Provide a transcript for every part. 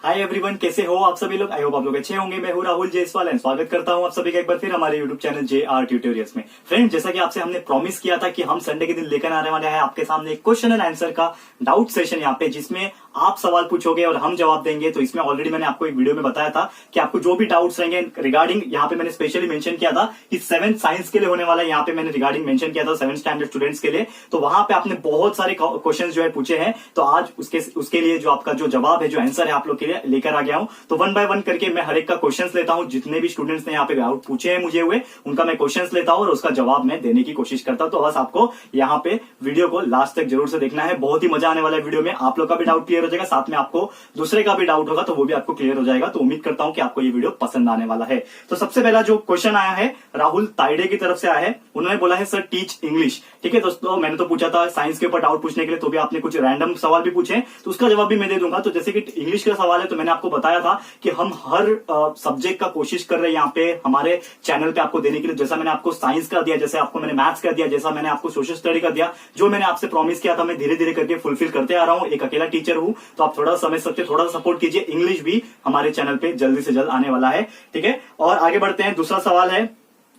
Hi everyone, कैसे हो आप सभी लोग। आई होप आप लोग अच्छे होंगे। मैं हूं राहुल जयसवाल एंड स्वागत करता हूं आप सभी का एक बार फिर हमारे यूट्यूब चैनल JR ट्यूटोरियल्स में। फ्रेंड, जैसा कि आपसे हमने प्रॉमिस किया था कि हम संडे के दिन लेकर आने वाले हैं आपके सामने एक क्वेश्चन एंड आंसर का डाउट सेशन यहाँ पे, जिसमें आप सवाल पूछोगे और हम जवाब देंगे। तो इसमें ऑलरेडी मैंने आपको एक वीडियो में बताया था कि आपको जो भी डाउट्स रहेंगे रिगार्डिंग, यहाँ पे मैंने स्पेशली मेंशन किया था कि 7th साइंस के लिए होने वाला है। यहाँ पे मैंने रिगार्डिंग मेंशन किया था 7th स्टैंडर्ड स्टूडेंट्स के लिए। तो वहां पे आपने बहुत सारे क्वेश्चन जो है पूछे हैं, तो आज उसके लिए जो आपका जो जवाब है, जो आंसर है, आप लोग के लिए लेकर आ गया हूं। तो वन बाय वन करके मैं हर एक का क्वेश्चंस लेता हूं। जितने भी स्टूडेंट्स ने यहाँ पे डाउट पूछे हैं मुझे हुए, उनका मैं क्वेश्चंस लेता हूं और उसका जवाब मैं देने की कोशिश करता हूं। तो बस आपको यहाँ पे वीडियो को लास्ट तक जरूर से देखना है। बहुत ही मजा आने वाला है वीडियो में। आप लोग का भी डाउट क्लियर हो जाएगा, साथ में आपको दूसरे का भी डाउट होगा तो वो भी आपको क्लियर हो जाएगा। तो उम्मीद करता हूं कि आपको ये वीडियो पसंद आने वाला है। तो सबसे पहला जो क्वेश्चन आया है राहुल ताइडे की तरफ से आया है। उन्होंने बोला है सर टीच इंग्लिश। ठीक है दोस्तों, मैंने तो पूछा था साइंस के ऊपर डाउट पूछने के लिए, तो भी आपने कुछ रैंडम सवाल भी पूछे, तो उसका जवाब भी मैं दे दूंगा। तो जैसे कि इंग्लिश का सवाल है, तो मैंने आपको बताया था कि हम हर सब्जेक्ट का कोशिश कर रहे हैं यहाँ पे हमारे चैनल पे आपको देने के लिए। जैसा मैंने आपको साइंस का दिया, जैसे आपको मैंने मैथ्स का दिया, जैसा मैंने आपको सोशल स्टडी का दिया, जो मैंने आपसे प्रॉमिस किया था मैं धीरे धीरे करके फुलफिल करते आ रहा हूँ। एक अकेला टीचर हूं, तो आप थोड़ा समझ सकते, थोड़ा सपोर्ट कीजिए। इंग्लिश भी हमारे चैनल पे जल्दी से जल्द आने वाला है। ठीक है, और आगे बढ़ते हैं। दूसरा सवाल है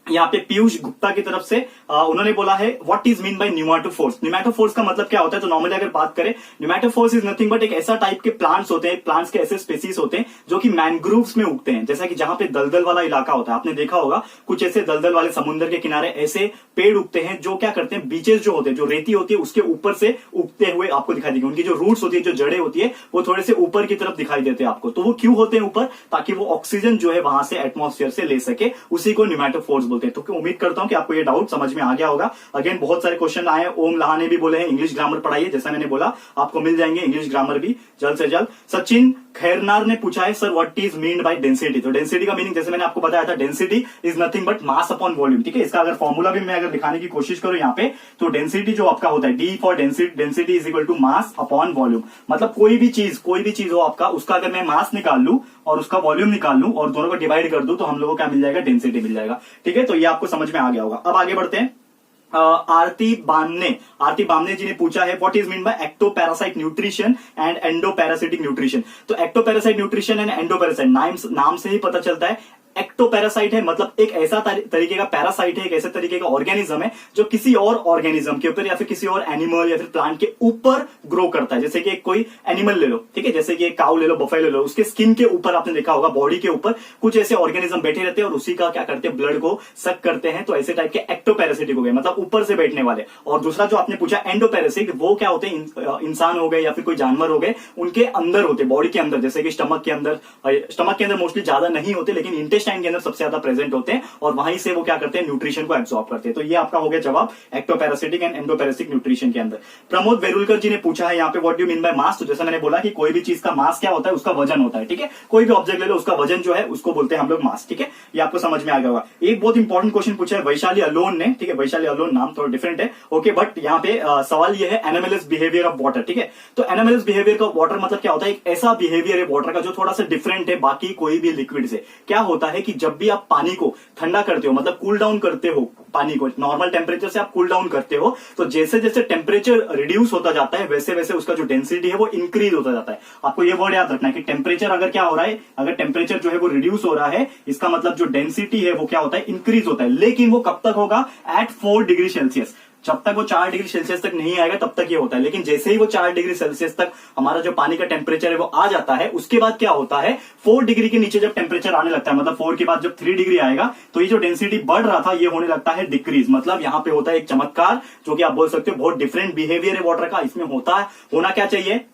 यहाँ पे पीयूष गुप्ता की तरफ से। उन्होंने बोला है what is mean bye pneumatophores. Pneumatophores का मतलब क्या होता है? तो नॉर्मली अगर बात करें, न्यूमेटोफोर्स इज नथिंग बट एक ऐसा टाइप के प्लांट्स होते हैं, प्लांट्स के ऐसे स्पेसीज होते हैं जो कि मैनग्रोव्स में उगते हैं। जैसा कि जहां पे दलदल वाला इलाका होता है, आपने देखा होगा कुछ ऐसे दलदल वाले समुद्र के किनारे ऐसे पेड़ उगते हैं जो क्या करते हैं, बीचेस जो होते हैं, जो रेती होती है उसके ऊपर से उगते हुए आपको दिखाई देंगे। उनकी जो रूट्स होती है, जो जड़ें होती है, वो थोड़े से ऊपर की तरफ दिखाई देते हैं आपको। तो वो क्यों होते हैं ऊपर? ताकि वो ऑक्सीजन जो है वहां से एटमॉस्फेयर से ले सके, उसी को न्यूमेटोफोर्स बोलते हैं। तो उम्मीद करता हूं कि आपको ये डाउट समझ में आ गया होगा। अगेन बहुत सारे क्वेश्चन आए हैं। ओम लहा ने भी बोले हैं इंग्लिश ग्रामर पढ़ाइए। जैसा मैंने बोला आपको मिल जाएंगे इंग्लिश ग्रामर भी जल्द से जल्द। सचिन खैरनार ने पूछा है sir what is mean by density. तो डेंसिटी का मीनिंग जैसे मैंने आपको बताया था, density is nothing but mass upon volume. ठीक है, इसका अगर फॉर्मूला भी मैं अगर दिखाने की कोशिश करूं यहाँ पे, तो डेंसिटी जो आपका होता है D for density is equal to mass upon volume. मतलब कोई भी चीज हो आपका, उसका अगर मैं मास निकाल लूं और उसका वॉल्यूम निकाल लूं और दोनों को डिवाइड कर दूं, तो हम लोगों को क्या मिल जाएगा? डेंसिटी मिल जाएगा। ठीक है, तो ये आपको समझ में आ गया होगा। अब आगे बढ़ते हैं। आरती बामने जी ने पूछा है what is mean by ectoparasite nutrition and endoparasitic nutrition. तो एक्टोपैरासाइट न्यूट्रिशन एंड एंडोपैरासाइट नाम से ही पता चलता है। एक्टोपैरासाइट है मतलब एक ऐसा तरीके का पैरासाइट है, एक ऐसे तरीके का ऑर्गेनिज्म है जो किसी और ऑर्गेनिज्म के ऊपर या फिर किसी और एनिमल या फिर प्लांट के ऊपर ग्रो करता है। जैसे कि कोई एनिमल ले लो, ठीक है, जैसे कि एक काऊ ले लो, बफेलो ले लो, उसके स्किन के ऊपर आपने देखा होगा, बॉडी के ऊपर कुछ ऐसे ऑर्गेनिज्म बैठे रहते हैं और उसी का क्या करते हैं, ब्लड को सक करते हैं। तो ऐसे टाइप के एक्टोपैरासिटिक हो गए, मतलब ऊपर से बैठने वाले। और दूसरा जो आपने पूछा एंडोपैरासिट, वो क्या होते हैं, इंसान हो गए या फिर कोई जानवर हो गए, उनके अंदर होते, बॉडी के अंदर, जैसे कि स्टमक के अंदर मोस्टली ज्यादा नहीं होते, लेकिन इंटेस्टाइन के अंदर सबसे ज्यादा प्रेजेंट होते हैं और वहीं से वो क्या करते हैं, न्यूट्रिशन को एब्सॉर्ब करते हैं। तो ये आपका हो गया जवाब एक्टोपैरासिटिक एंड एंडोपैरासिटिक न्यूट्रिशन के अंदर। प्रमोद वेरुलकर जी ने पूछा है यहाँ पे what do mean by mass. तो जैसा मैंने बोला कि कोई भी चीज का मास क्या होता है, उसका वजन होता है। ठीक है, कोई भी ऑब्जेक्ट ले लो, उसका वजन जो है उसको बोलते हैं हम लोग मास। ठीक है, ये आपको समझ में आ गया होगा। एक बहुत इंपॉर्टेंट क्वेश्चन पूछा है वैशाली अलोन ने। ठीक है, वैशाली अलोन नाम थोड़ा डिफरेंट है, ओके, बट यहाँ पे सवाल ये है एनोमलस बिहेवियर ऑफ वाटर। ठीक है, तो एनोमलस बिहेवियर का वाटर मतलब क्या होता है? एक ऐसा बिहेवियर है वाटर का जो थोड़ा सा डिफरेंट है बाकी कोई भी लिक्विड से। क्या होता है कि जब भी आप पानी को ठंडा करते हो, मतलब कूल डाउन करते हो, पानी को नॉर्मल टेम्परेचर से आप कूल डाउन करते हो, तो जैसे जैसे टेम्परेचर रिड्यूस होता जाता है वैसे वैसे उसका जो डेंसिटी है वो इंक्रीज होता जाता है। आपको ये वर्ड याद रखना है कि टेम्परेचर अगर क्या हो रहा है, अगर टेम्परेचर जो है वो रिड्यूस हो रहा है, इसका मतलब जो डेंसिटी है वो क्या होता है, इंक्रीज होता है। लेकिन वो कब तक होगा? At 4 degree Celsius. जब तक वो 4 डिग्री सेल्सियस तक नहीं आएगा तब तक ये होता है। लेकिन जैसे ही वो 4 डिग्री सेल्सियस तक हमारा जो पानी का टेम्परेचर है वो आ जाता है, उसके बाद क्या होता है, 4 डिग्री के नीचे जब टेम्परेचर आने लगता है, मतलब 4 के बाद जब 3 डिग्री आएगा, तो ये जो डेंसिटी बढ़ रहा था ये होने लगता है डिक्रीज। मतलब यहाँ पे होता है एक चमत्कार, जो कि आप बोल सकते हो बहुत डिफरेंट बिहेवियर है वाटर का। इसमें होना क्या चाहिए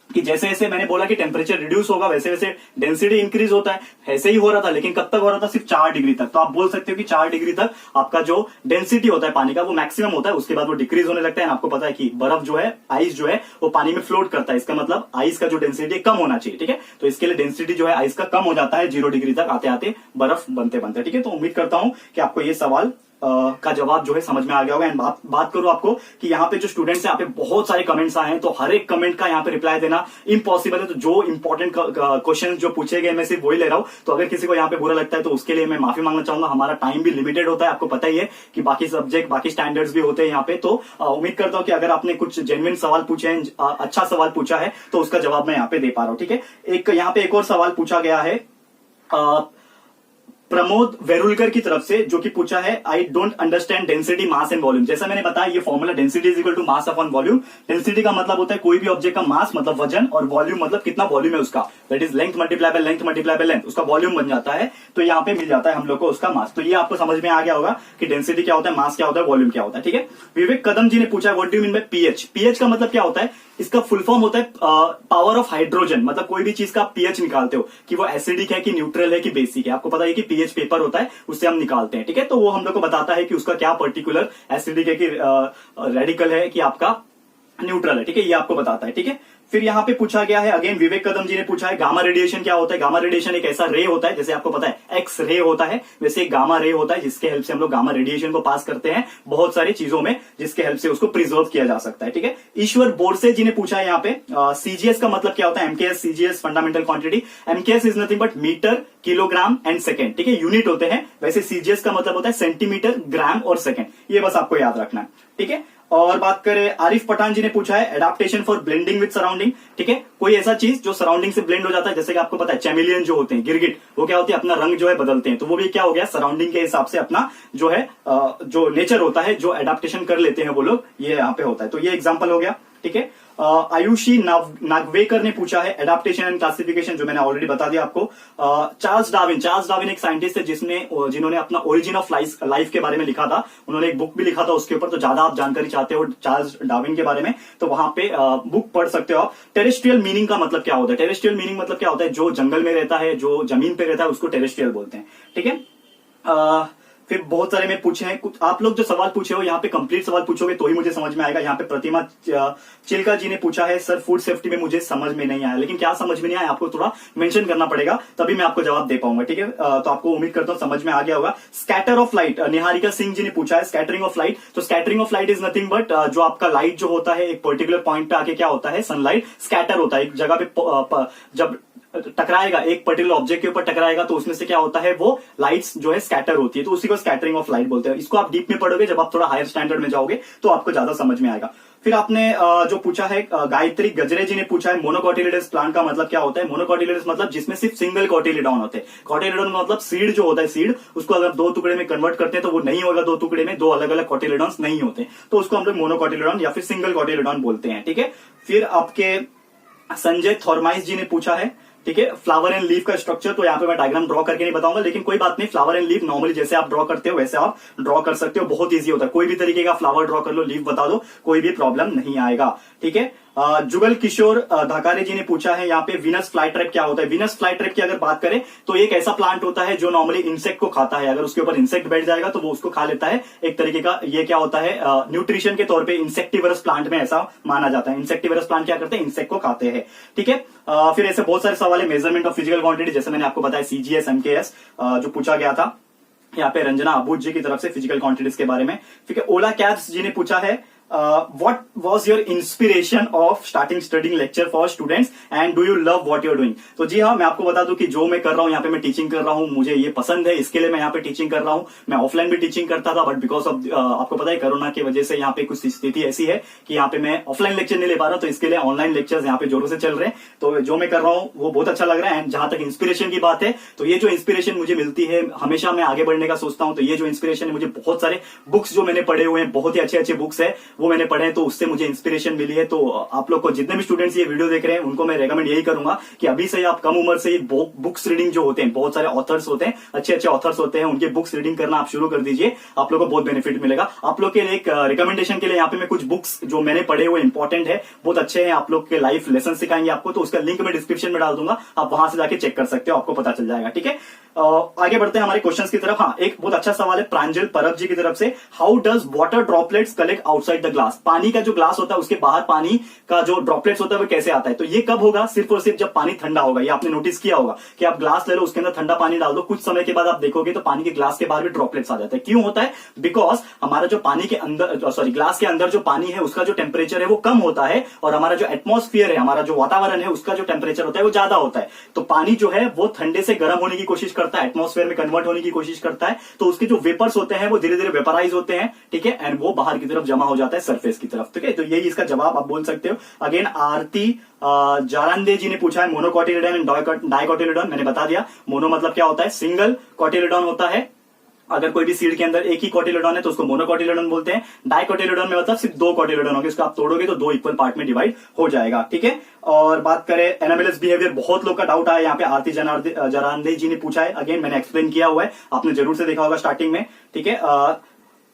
कि जैसे जैसे मैंने बोला कि टेम्परेचर रिड्यूस होगा वैसे वैसे डेंसिटी इंक्रीज होता है। ऐसे ही हो रहा था, लेकिन कब तक हो रहा था? सिर्फ 4 डिग्री तक। तो आप बोल सकते हो कि 4 डिग्री तक आपका जो डेंसिटी होता है पानी का वो मैक्सिमम होता है, उसके बाद वो डिक्रीज होने लगता है। आपको पता है कि बर्फ जो है, आइस जो है, वो पानी में फ्लोट करता है। इसका मतलब आइस का जो डेंसिटी कम होना चाहिए। ठीक है, तो इसके लिए डेंसिटी जो है आइस का कम हो जाता है 0 डिग्री तक आते आते बर्फ बनते बनते। ठीक है, तो उम्मीद करता हूं कि आपको ये सवाल का जवाब जो है समझ में आ गया होगा। एंड बात करूं आपको कि यहाँ पे जो स्टूडेंट्स हैं, यहाँ पे बहुत सारे कमेंट्स आए हैं, तो हर एक कमेंट का यहाँ पे रिप्लाई देना इम्पॉसिबल है। तो जो इंपॉर्टेंट क्वेश्चन जो पूछे गए मैं सिर्फ वही ले रहा हूं। तो अगर किसी को यहाँ पे बुरा लगता है तो उसके लिए मैं माफी मांगना चाहूंगा। हमारा टाइम भी लिमिटेड होता है, आपको पता ही है कि बाकी सब्जेक्ट बाकी स्टैंडर्ड्स भी होते हैं यहाँ पे। तो उम्मीद करता हूं कि अगर आपने कुछ जेन्युइन सवाल पूछे हैं, अच्छा सवाल पूछा है, तो उसका जवाब मैं यहाँ पे दे पा रहा हूं। ठीक है, एक यहाँ पे एक और सवाल पूछा गया है प्रमोद वेरुलकर की तरफ से, जो कि पूछा है I don't understand density mass and volume. जैसा मैंने बताया ये formula density is equal to mass upon volume. Density का मतलब होता है कोई भी ऑब्जेक्ट का मास मतलब वजन, और वॉल्यूम मतलब कितना वॉल्यूम है उसका, that is length multiply by length multiply by length, उसका वॉल्यूम बन जाता है। तो यहाँ पे मिल जाता है हम लोग को उसका मास। तो ये आपको समझ में आ गया होगा कि डेंसिटी क्या होता है, मास क्या होता है, वॉल्यूम क्या होता है। ठीक है, विवेक कदम जी ने पूछा what do you mean by pH. PH का मतलब क्या होता है, इसका फुल फॉर्म होता है पावर ऑफ हाइड्रोजन। मतलब कोई भी चीज का पीएच निकालते हो कि वो एसिडिक है कि न्यूट्रल है कि बेसिक है, आपको पता है कि पीएच पेपर होता है उससे हम निकालते हैं। ठीक है, तो वो हम लोग को बताता है कि उसका क्या पर्टिकुलर एसिडिक है कि रेडिकल है कि आपका न्यूट्रल है। ठीक है, ये आपको बताता है। ठीक है, फिर यहाँ पे पूछा गया है अगेन विवेक कदम जी ने पूछा है गामा रेडिएशन क्या होता है। गामा रेडिएशन एक ऐसा रे होता है, जैसे आपको पता है एक्स रे होता है, वैसे एक गामा रे होता है जिसके हेल्प से हम लोग गामा रेडिएशन को पास करते हैं बहुत सारी चीजों में, जिसके हेल्प से उसको प्रिजर्व किया जा सकता है। ठीक है, ईश्वर बोरसे जी ने पूछा है यहाँ पे सीजीएस का मतलब क्या होता है। MKS CGS fundamental quantity. MKS is nothing but metre kilogram and second. ठीक है, यूनिट होते हैं, वैसे सीजीएस का मतलब होता है सेंटीमीटर ग्राम और सेकेंड। ये बस आपको याद रखना है। ठीक है, और बात करें आरिफ पठान जी ने पूछा है adaptation for blending with surrounding. ठीक है, कोई ऐसा चीज जो सराउंडिंग से ब्लेंड हो जाता है, जैसे कि आपको पता है चैमिलियन जो होते हैं, गिरगिट, वो क्या होती है अपना रंग जो है बदलते हैं, तो वो भी क्या हो गया सराउंडिंग के हिसाब से अपना जो है जो नेचर होता है जो एडाप्टेशन कर लेते हैं वो लोग, ये यहाँ पे होता है। तो ये एग्जाम्पल हो गया। ठीक है, आयुषी नागवेकर ने पूछा है एडाप्टेशन एंड क्लासिफिकेशन, जो मैंने ऑलरेडी बता दिया आपको। चार्ल्स डार्विन एक साइंटिस्ट है जिन्होंने अपना ओरिजिन ऑफ लाइफ के बारे में लिखा था। उन्होंने एक बुक भी लिखा था उसके ऊपर, तो ज्यादा आप जानकारी चाहते हो चार्ल्स डार्विन के बारे में तो वहां पे बुक पढ़ सकते हो आप। टेरेस्ट्रियल मीनिंग का मतलब क्या होता है। टेरेस्ट्रियल मीनिंग मतलब क्या होता है, जो जंगल में रहता है, जो जमीन पे रहता है, उसको टेरेस्ट्रियल बोलते हैं। ठीक है, फिर बहुत सारे में पूछे हैं कुछ आप लोग जो सवाल पूछे हो, यहाँ पे कंप्लीट सवाल पूछोगे तो ही मुझे समझ में आएगा। यहाँ पे प्रतिमा चिल्का जी ने पूछा है सर फूड सेफ्टी में मुझे समझ में नहीं आया। लेकिन क्या समझ में नहीं आया आपको थोड़ा मेंशन करना पड़ेगा, तभी मैं आपको जवाब दे पाऊंगा। ठीक है, तो आपको उम्मीद करता हूँ समझ में आ गया होगा। Scatter of light Niharika Singh ji ने पूछा है स्कैटरिंग ऑफ लाइट। तो scattering of light is nothing but जो आपका लाइट जो होता है एक पर्टिकुलर पॉइंट पे आके क्या होता है, सनलाइट स्कैटर होता है एक जगह पे, जब टकराएगा एक पर्टिकुलर ऑब्जेक्ट के ऊपर टकराएगा तो उसमें से क्या होता है वो लाइट्स जो है स्कैटर होती है, तो उसी को स्कैटरिंग ऑफ लाइट बोलते हैं। इसको आप डीप में पढ़ोगे, जब आप थोड़ा हायर स्टैंडर्ड में जाओगे तो आपको ज्यादा समझ में आएगा। फिर आपने जो पूछा है गायत्री गजरे जी ने पूछा है मोनोकोटिलिडस प्लांट का मतलब क्या होता है। मोनोकोटिलिडस मतलब जिसमें सिर्फ सिंगल कोटिलिडॉन होते हैं। कोटिलिडॉन मतलब सीड जो होता है, सीड उसको अगर दो टुकड़े में कन्वर्ट करते हैं तो वो नहीं होगा दो टुकड़े में, दो अलग अलग कोटिलिडॉन्स नहीं होते, तो उसको हम लोग मोनोकोटिलिडॉन या फिर सिंगल कोटिलिडॉन बोलते हैं। ठीक है, फिर आपके संजय थॉर्माइस जी ने पूछा है ठीक है फ्लावर एंड लीफ का स्ट्रक्चर। तो यहाँ पे मैं डायग्राम ड्रॉ करके नहीं बताऊंगा, लेकिन कोई बात नहीं, फ्लावर एंड लीफ नॉर्मली जैसे आप ड्रॉ करते हो वैसे आप ड्रॉ कर सकते हो, बहुत इजी होता है। कोई भी तरीके का फ्लावर ड्रॉ कर लो, लीफ बता दो, कोई भी प्रॉब्लम नहीं आएगा। ठीक है, जुगल किशोर धाकारे जी ने पूछा है यहाँ पे वीनस फ्लाई ट्रैप क्या होता है। वीनस फ्लाई ट्रैप की अगर बात करें तो एक ऐसा प्लांट होता है जो नॉर्मली इंसेक्ट को खाता है। अगर उसके ऊपर इंसेक्ट बैठ जाएगा तो वो उसको खा लेता है, एक तरीके का ये क्या होता है न्यूट्रिशन के तौर पे इंसेक्टिवरस प्लांट में ऐसा माना जाता है। इंसेक्टिवरस प्लांट क्या करते हैं, इंसेक्ट को खाते हैं। ठीक है, फिर ऐसे बहुत सारे सवाल है। मेजरमेंट ऑफ फिजिकल क्वांटिटी, जैसे मैंने आपको बताया सीजीएस एमकेएस जो पूछा गया था यहाँ पे रंजना अबूज जी की तरफ से फिजिकल क्वांटिटीज के बारे में। ठीक है, ओला कैब्स जी ने पूछा है what was your inspiration of starting studying lecture for students and do you love what you're doing। तो जी हाँ, मैं आपको बता दूं कि जो मैं कर रहा हूं यहाँ पे मैं टीचिंग कर रहा हूं, मुझे ये पसंद है, इसके लिए मैं यहाँ पे टीचिंग कर रहा हूं। मैं ऑफलाइन भी टीचिंग करता था बट बिकॉज ऑफ आपको पता है कोरोना की वजह से यहाँ पे कुछ स्थिति ऐसी है कि यहाँ पे मैं ऑफलाइन लेक्चर नहीं ले पा रहा, तो इसके लिए ऑनलाइन लेक्चर्स यहाँ पे जोरों से चल रहे हैं। तो जो मैं कर रहा हूँ वो बहुत अच्छा लग रहा है। एंड जहां तक इंस्पिरेशन की बात है तो ये जो इंस्पिरेशन मुझे मिलती है, हमेशा मैं आगे बढ़ने का सोचता हूँ, तो ये जो इंस्पिरेशन है मुझे बहुत सारे बुक्स जो मैंने पढ़े हुए हैं, बहुत ही अच्छे अच्छे बुक्स है वो मैंने पढ़े हैं, तो उससे मुझे इंस्पिरेशन मिली है। तो आप लोग को जितने भी स्टूडेंट्स ये वीडियो देख रहे हैं उनको मैं रेकमेंड यही करूंगा कि अभी से आप कम उम्र से ही बुक्स रीडिंग जो होते हैं, बहुत सारे ऑथर्स होते हैं, अच्छे अच्छे ऑथर्स होते हैं, उनके बुक्स रीडिंग करना आप शुरू कर दीजिए, आप लोग को बहुत बेनिफिट मिलेगा। आप लोग के लिए एक रिकमेंडेशन के लिए यहाँ पे मैं कुछ बुक्स जो मैंने पढ़े हुए इंपॉर्टेंट है, बहुत अच्छे हैं, आप लोग के लाइफ लेसन सिखाएंगे आपको, तो उसका लिंक मैं डिस्क्रिप्शन में डाल दूंगा, आप वहां से जाके चेक कर सकते हो, आपको पता चल जाएगा। ठीक है, आगे बढ़ते हैं हमारे क्वेश्चंस की तरफ। हाँ, एक बहुत अच्छा सवाल है प्रांजल परब जी की तरफ से, how does water droplets collect outside the the glass, पानी का जो ग्लास होता है उसके बाहर पानी का जो ड्रॉपलेट्स होता है वो कैसे आता है। तो ये कब होगा, सिर्फ और सिर्फ जब पानी ठंडा होगा। ये आपने नोटिस किया होगा कि आप ग्लास ले लो, उसके अंदर ठंडा पानी डाल दो, कुछ समय के बाद आप देखोगे तो पानी के ग्लास के बाहर भी ड्रॉपलेट्स आ जाते हैं। क्यों होता है, बिकॉज हमारा जो पानी के अंदर सॉरी ग्लास के अंदर जो पानी है उसका जो टेम्परेचर है वो कम होता है और हमारा जो एटमॉस्फेयर है, हमारा जो वातावरण है उसका जो टेम्परेचर होता है वो ज्यादा होता है। तो पानी जो है वो ठंडे से गर्म होने की कोशिश करता है, एटमॉस्फेयर में कन्वर्ट होने की कोशिश करता है, तो उसके जो वेपर्स होते हैं वो धीरे धीरे वेपराइज होते हैं, ठीक है, एंड वो बाहर की तरफ जमा हो जाता है सरफेस की तरफ, ठीक है। तो यही इसका जवाब आप बोल सकते हो। अगेन आरती जारांदे जी ने पूछा है मोनोकोटिलिडन एंड डाइकोटिलिडन। मैंने बता दिया मोनो मतलब क्या होता है, सिंगल, कोटिलिडन होता है अगर कोई भी सीड के अंदर एक ही कोटिलिडन है तो उसको मोनोकोटिलिडन बोलते हैं। डाइकोटिलिडन में मतलब सिर्फ दो कोटिलिडन होंगे, उसको आप तोड़ोगे तो दो इक्वल पार्ट में डिवाइड हो जाएगा, ठीक है। और बात करें एनामेलस बिहेवियर, बहुत लोग का डाउट आया यहाँ पे, आरती जरांदे जी ने पूछा है। अगेन मैंने एक्सप्लेन किया हुआ है, आपने जरूर से देखा होगा स्टार्टिंग में, ठीक है।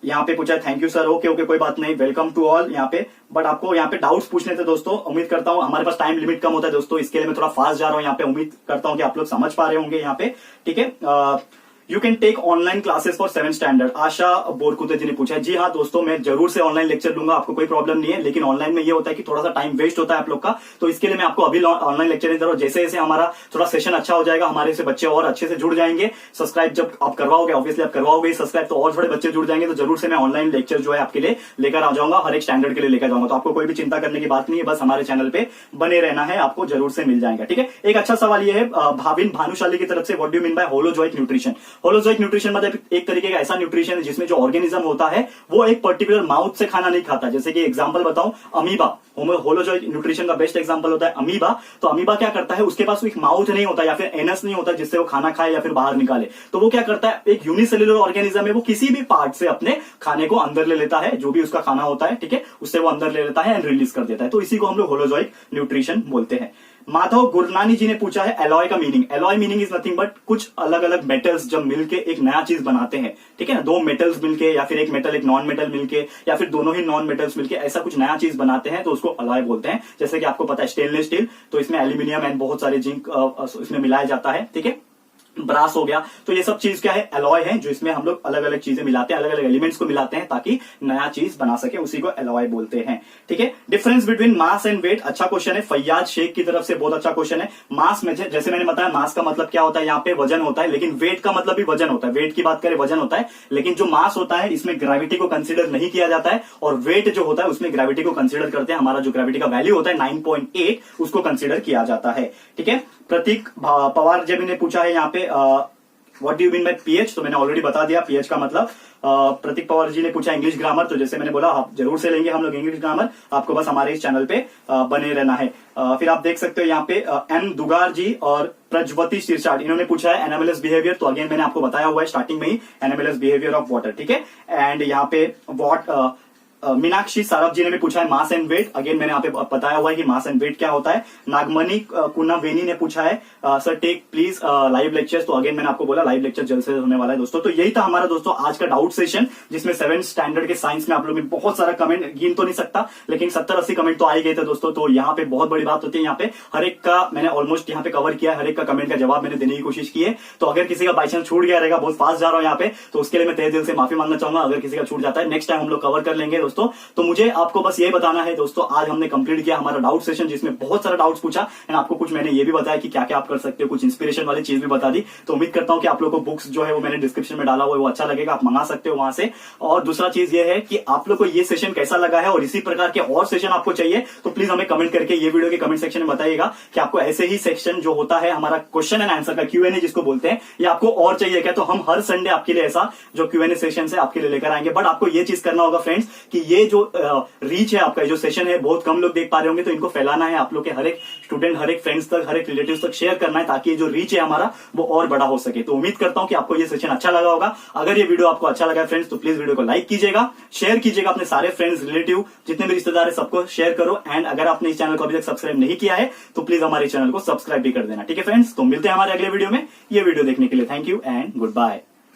यहाँ पे पूछा है, थैंक यू सर, ओके कोई बात नहीं, वेलकम टू ऑल यहाँ पे। बट आपको यहाँ पे डाउट्स पूछने थे दोस्तों, उम्मीद करता हूँ हमारे पास टाइम लिमिट कम होता है दोस्तों, इसके लिए मैं थोड़ा फास्ट जा रहा हूँ यहाँ पे, उम्मीद करता हूँ कि आप लोग समझ पा रहे होंगे यहाँ पे, ठीक है। You can take online classes for 7th standard, Asha Borkute ji ने पूछा है। जी हाँ दोस्तों, मैं जरूर से ऑनलाइन लेक्चर लूंगा, आपको कोई प्रॉब्लम नहीं है, लेकिन ऑनलाइन में ये होता है कि थोड़ा सा टाइम वेस्ट होता है आप लोग का, तो इसके लिए मैं आपको अभी ऑनलाइन लेक्चर नहीं दे रहा हूं। जैसे जैसे हमारा थोड़ा सेशन अच्छा हो जाएगा, हमारे से बच्चे और अच्छे से जुड़ जाएंगे, सब्सक्राइब जब आप करवाओगे, ऑब्वियसली आप करवाओगे सब्सक्राइब, तो और थोड़े बच्चे जुड़ जाएंगे, तो जरूर से मैं ऑनलाइन लेक्चर जो है आपके लिए लेकर आ जाऊंगा, हर एक स्टैंडर्ड के लिए लेकर जाऊंगा। तो आपको कोई भी चिंता करने की बात नहीं है, बस हमारे चैनल पे बने रहना है, आपको जरूर से मिल जाएगा, ठीक है। एक अच्छा सवाल ये है भाविन भानुशाली की तरफ से, what do you mean by holozoic nutrition. Holozoic nutrition मतलब एक तरीके का ऐसा न्यूट्रिशन है जिसमें जो ऑर्गेनिज्म होता है वो एक पर्टिकुलर माउथ से खाना नहीं खाता। जैसे कि एग्जांपल बताऊं, अमीबा, होलोजोइक न्यूट्रिशन का बेस्ट एग्जांपल होता है अमीबा। तो अमीबा क्या करता है, उसके पास एक माउथ नहीं होता या फिर एनस नहीं होता जिससे वो खाना खाए या फिर बाहर निकाले, तो वो क्या करता है, एक यूनिसेल्युलर ऑर्गेनिज्म है, वो किसी भी पार्ट से अपने खाने को अंदर ले लेता है, जो भी उसका खाना होता है, ठीक है, उससे वो अंदर ले लेता है एंड रिलीज कर देता है। तो इसी को हम लोग होलोजोइक न्यूट्रिशन बोलते हैं। माधव गुरनानी जी ने पूछा है एलॉय का meaning. Alloy meaning is nothing but कुछ अलग अलग मेटल्स जब मिलके एक नया चीज बनाते हैं, ठीक है ना, दो मेटल्स मिलके या फिर एक मेटल एक नॉन मेटल मिलके या फिर दोनों ही नॉन मेटल्स मिलके ऐसा कुछ नया चीज बनाते हैं तो उसको एलॉय बोलते हैं। जैसे कि आपको पता है स्टेनलेस स्टील, तो इसमें एल्यूमिनियम एंड बहुत सारे जिंक इसमें मिलाया जाता है, ठीक है, ब्रास हो गया, तो ये सब चीज क्या है, एलॉय है, जो इसमें हम लोग अलग अलग चीजें मिलाते हैं, अलग अलग एलिमेंट्स को मिलाते हैं ताकि नया चीज बना सके, उसी को एलॉय बोलते हैं, ठीक है। Difference between mass and weight, अच्छा क्वेश्चन है, फैयाज शेख की तरफ से, बहुत अच्छा क्वेश्चन है। मास में जैसे मैंने बताया, मास का मतलब क्या होता है, यहाँ पे वजन होता है, लेकिन वेट का मतलब भी वजन होता है। वेट की बात करें वजन होता है, लेकिन जो मास होता है इसमें ग्रेविटी को कंसिडर नहीं किया जाता है, और वेट जो होता है उसमें ग्रेविटी को कंसिडर करते हैं। हमारा जो ग्रेविटी का वैल्यू होता है 9.8, उसको कंसिडर किया जाता है, ठीक है। प्रतीक पवार जी ने पूछा है यहाँ पे what do you mean by pH, तो मैंने ऑलरेडी बता दिया पीएच का मतलब। प्रतीक पवार जी ने पूछा इंग्लिश ग्रामर, तो जैसे मैंने बोला आप जरूर से लेंगे हम लोग इंग्लिश ग्रामर, आपको बस हमारे इस चैनल पे बने रहना है। फिर आप देख सकते हो यहाँ पे एम दुगार जी और प्रज्वती सिरसाट, इन्होंने पूछा है एनामेलस बिहेवियर, तो अगेन मैंने आपको बताया हुआ है स्टार्टिंग में ही, एनामेलस बिहेवियर ऑफ वाटर, ठीक है। एंड यहाँ पे वॉट मीनाक्षी सारभ जी ने भी पूछा है मास एंड वेट, अगेन मैंने यहाँ पे बताया हुआ है कि मास एंड वेट क्या होता है। नागमणि कुन्ना वेनी ने पूछा है sir take please live lectures, तो अगेन मैंने आपको बोला लाइव लेक्चर जल्द से होने वाला है दोस्तों। तो यही था हमारा दोस्तों आज का डाउट सेशन, जिसमें 7th स्टैंडर्ड के साइंस में आप लोग बहुत सारा कमेंट गिन तो नहीं सकता, लेकिन 70-80 कमेंट तो आ ही गए थे दोस्तों। तो यहाँ पे बहुत बड़ी बात होती है, यहाँ पे हर एक का मैंने ऑलमोस्ट यहाँ पे कवर किया है, हर एक का कमेंट का जवाब मैंने देने की कोशिश की है। तो अगर किसी का बाई चांस छूट गया रहेगा, बहुत फास्ट जा रहा हूँ यहाँ पे, तो उसके लिए मैं तहे दिल से माफी मांगना चाहूंगा। अगर किसी का छूट जाता है, नेक्स्ट टाइम हम लोग कवर कर लेंगे दोस्तों। तो मुझे आपको बस यही बताना है दोस्तों, आज हमने कंप्लीट किया हमारा डाउट सेशन, जिसमें बहुत सारा डाउट्स पूछा एंड आपको कुछ मैंने ये भी बताया कि क्या क्या आप कर सकते हो, कुछ इंस्पिरेशन वाली चीज भी बता दी। तो उम्मीद करता हूं कि आप लोगों को बुक्स जो है वो मैंने डिस्क्रिप्शन में डाला हुआ है वो अच्छा लगेगा, आप मंगा सकते हो वहां से। और दूसरा चीज ये है कि आप लोग को ये सेशन कैसा लगा है और इसी प्रकार के और सेशन आपको चाहिए तो प्लीज हमें कमेंट करके ये वीडियो के कमेंट सेक्शन में बताइएगा कि आपको ऐसे ही सेक्शन जो होता है हमारा क्वेश्चन एंड आंसर का Q&A जिसको बोलते हैं, ये आपको और चाहिए क्या। तो हम हर संडे आपके लिए ऐसा जो Q&A सेशन है आपके लिए लेकर आएंगे। बट आपको ये चीज करना होगा फ्रेंड्स कि ये जो रीच है आपका, जो सेशन है बहुत कम लोग देख पा रहे होंगे, तो इनको फैलाना है आप लोग के हर एक स्टूडेंट, हर एक फ्रेंड्स तक, हर एक रिलेटिव्स तक शेयर करना है ताकि जो रीच है हमारा वो और बड़ा हो सके। तो उम्मीद करता हूं कि आपको ये सेशन अच्छा लगा होगा। अगर ये वीडियो आपको अच्छा लगा फ्रेंड्स तो प्लीज वीडियो को लाइक कीजिएगा, शेयर कीजिएगा अपने सारे फ्रेंड्स, रिलेटिव, जितने भी रिश्तेदार है सबको शेयर करो। एंड अगर आपने इस चैनल को अभी तक सब्सक्राइब नहीं किया है तो प्लीज हमारे चैनल को सब्सक्राइब भी कर देना, ठीक है फ्रेंड्स। तो मिलते हैं हमारे अगले वीडियो में। ये वीडियो देखने के लिए thank you and good bye.